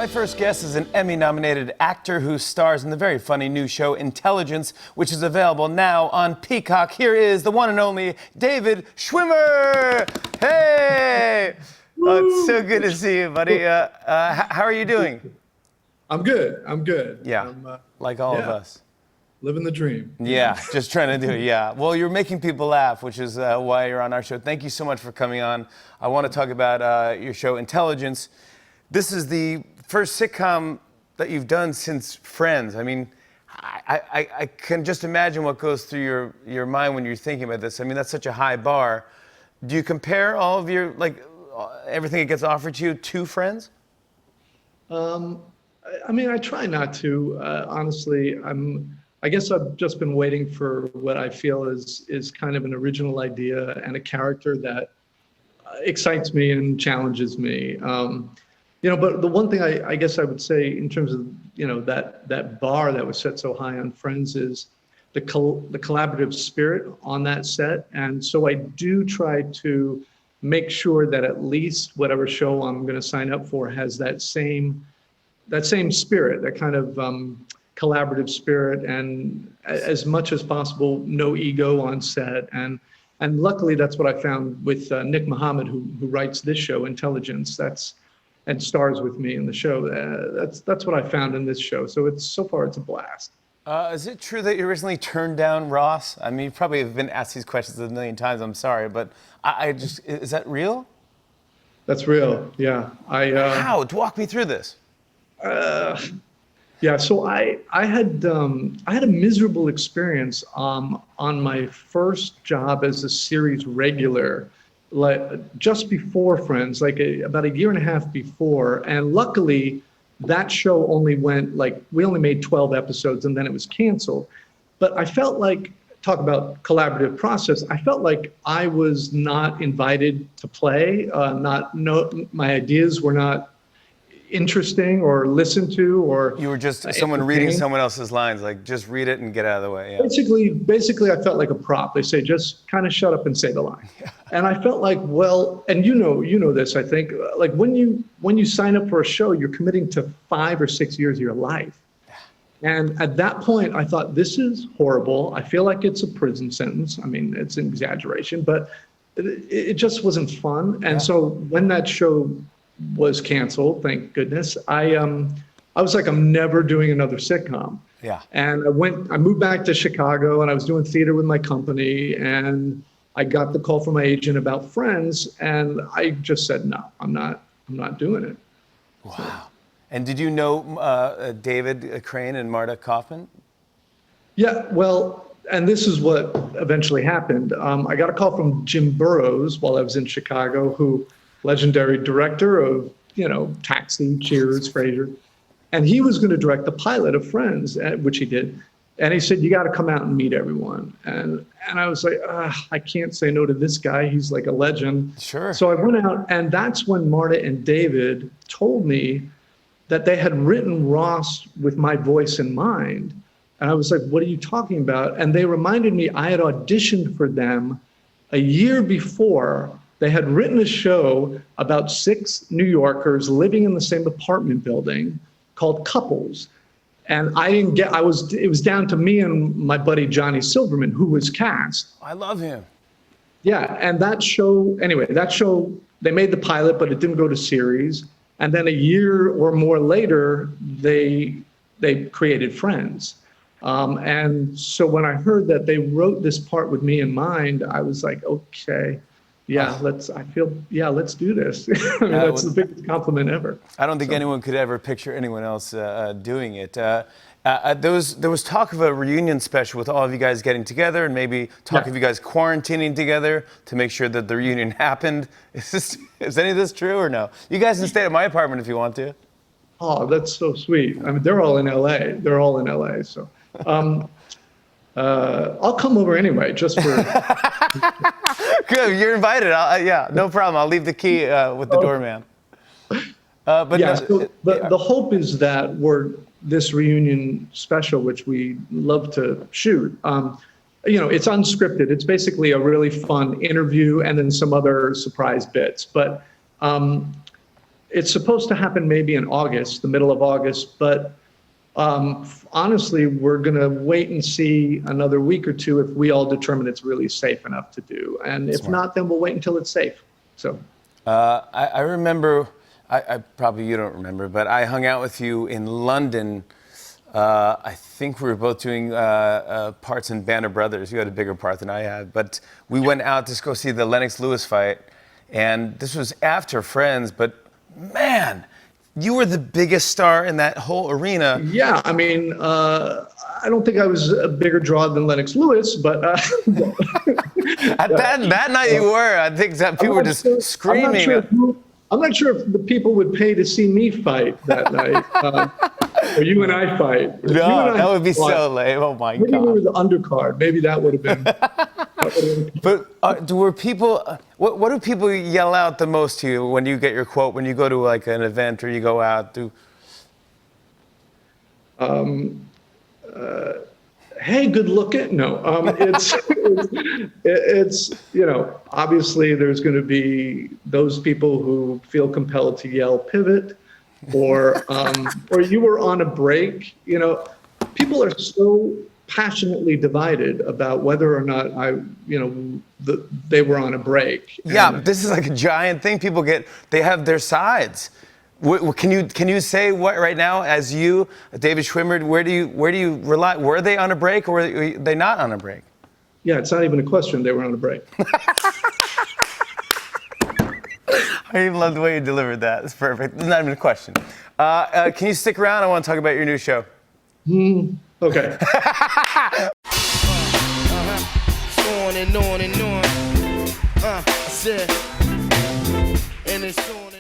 My first guest is an Emmy-nominated actor who stars in the very funny new show Intelligence, which is available now on Peacock. Here is the one and only David Schwimmer. Hey! Oh, it's so good to see you, buddy. How are you doing? I'm good. I'm good. Yeah, like all of us. Living the dream. Yeah, just trying to do it, yeah. Well, you're making people laugh, which is why you're on our show. Thank you so much for coming on. I want to talk about your show, Intelligence. This is the first sitcom that you've done since Friends. I mean, I can just imagine what goes through your mind when you're thinking about this. I mean, that's such a high bar. Do you compare all of your, like, everything that gets offered to you to Friends? I mean, I try not to. Honestly, I guess I've just been waiting for what I feel is kind of an original idea and a character that excites me and challenges me. But the one thing I guess I would say in terms of, that bar that was set so high on Friends is the collaborative spirit on that set. And so I do try to make sure that at least whatever show I'm going to sign up for has that same spirit, that kind of collaborative spirit, and as much as possible, no ego on set. And luckily, that's what I found with Nick Mohammed, who writes this show, Intelligence. And stars with me in the show. That's what I found in this show. So so far it's a blast. Is it true that you originally turned down Ross? I mean, you probably have been asked these questions a million times. I'm sorry, but is that real? That's real. Yeah. How? Walk me through this. Yeah. So I had a miserable experience on my first job as a series regular, just before Friends, about a year and a half before. And luckily, that show only went, we only made 12 episodes and then it was canceled. But I felt like, talk about collaborative process, I felt like I was not invited to play. My ideas were not interesting or listened to, or you were just someone reading someone else's lines, like just read it and get out of the way. Yeah. Basically I felt like a prop. They say just kind of shut up and say the line. Yeah. And I felt like, well, and you know this, I think, like when you sign up for a show, you're committing to 5 or 6 years of your life. And at that point I thought, this is horrible. I feel like it's a prison sentence. I mean, it's an exaggeration, but it just wasn't fun. And so when that show was canceled, thank goodness, I was like, I'm never doing another sitcom. Yeah. And I moved back to Chicago, and I was doing theater with my company, and I got the call from my agent about Friends, and I just said, no, I'm not doing it. Wow. So. And did you know David Crane and Marta Kauffman? Yeah, well, and this is what eventually happened. I got a call from Jim Burrows while I was in Chicago, who legendary director of, Taxi, Cheers, Frasier. And he was going to direct the pilot of Friends, which he did. And he said, you got to come out and meet everyone. And I was like, I can't say no to this guy. He's like a legend. Sure. So I went out, and that's when Marta and David told me that they had written Ross with my voice in mind. And I was like, what are you talking about? And they reminded me I had auditioned for them a year before. They had written a show about 6 New Yorkers living in the same apartment building called Couples. And it was down to me and my buddy Johnny Silverman, who was cast. I love him. Yeah, and that show, they made the pilot, but it didn't go to series. And then a year or more later, they created Friends. And so when I heard that they wrote this part with me in mind, I was like, okay. Yeah, let's do this. I mean, that's the biggest compliment ever. I don't think anyone could ever picture anyone else doing it. There was talk of a reunion special with all of you guys getting together, and maybe talk of you guys quarantining together to make sure that the reunion happened. Is any of this true or no? You guys can stay at my apartment if you want to. Oh, that's so sweet. I mean, they're all in LA. They're all in LA, so. I'll come over anyway, just for. Good, you're invited. No problem. I'll leave the key with the doorman. The hope is that this reunion special, which we love to shoot, it's unscripted. It's basically a really fun interview and then some other surprise bits. But it's supposed to happen maybe in August, the middle of August, but honestly, we're going to wait and see another week or two if we all determine it's really safe enough to do. And if not, then we'll wait until it's safe. So I remember, I probably you don't remember, but I hung out with you in London. I think we were both doing parts in Band of Brothers. You had a bigger part than I had, but we went out to go see the Lennox Lewis fight, and this was after Friends. But man, you were the biggest star in that whole arena. yeah, I mean, I don't think I was a bigger draw than Lennox Lewis, but that night you were. I think that people were just screaming. I'm not sure if the people would pay to see me fight that night, or you and I fight. No, that would be so lame. Oh my maybe God. we were the undercard. Maybe that would have been. But were people? What do people yell out the most to you when you get your quote? When you go to like an event or you go out? Hey, good looking. No, it's obviously there's going to be those people who feel compelled to yell pivot, or you were on a break. People are so passionately divided about whether or not they were on a break. Yeah, this is like a giant thing. People they have their sides. Can you say what right now, as you, David Schwimmer, where do you rely? Were they on a break or were they not on a break? Yeah, it's not even a question. They were on a break. I even love the way you delivered that. It's perfect. It's not even a question. Can you stick around? I want to talk about your new show. Okay. On and on and on. I said, and it's on.